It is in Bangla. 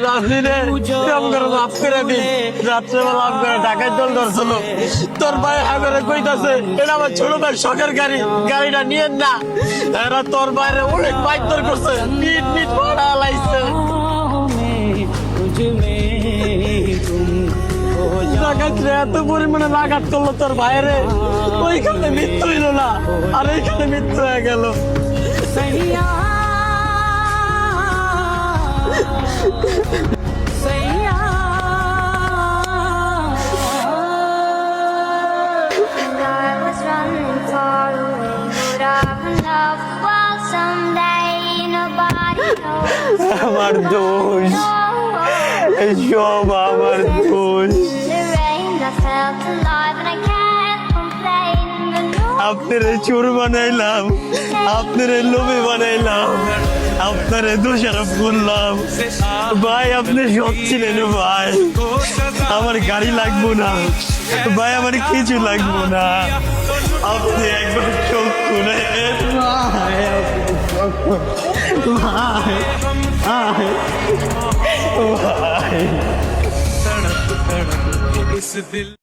রাত্রিরে মাফ করে দিন, রাত্রেবেলা করে ঢাকায় দল ধরছিল, তোর ভাই হাগরে কইতাছে এটা আমার ছোট ভাই শখের গাড়ি, গাড়িটা নিয়ে না। এরা তোর বাইরে অনেক বাইর করছে, পিট পিট পড়া লাইছে। এত পরিমাণে আঘাত করলো তোর ভাইরে, ওইখানে মৃত্যু হইল না, আর এইখানে মৃত্যু হয়ে গেল। আমার দোষ, সব আমার দোষ। আপনারে চোর বানাইলাম, আপনারে লোভে বানাইলাম, আপনারে দোষারোপ করলাম। ভাই আপনি সৎ ছিলেন ভাই, আমার গাড়ি লাগবো না ভাই, আমার কিছু লাগবো না। আপনি একবার চোখ খুলে ভাই।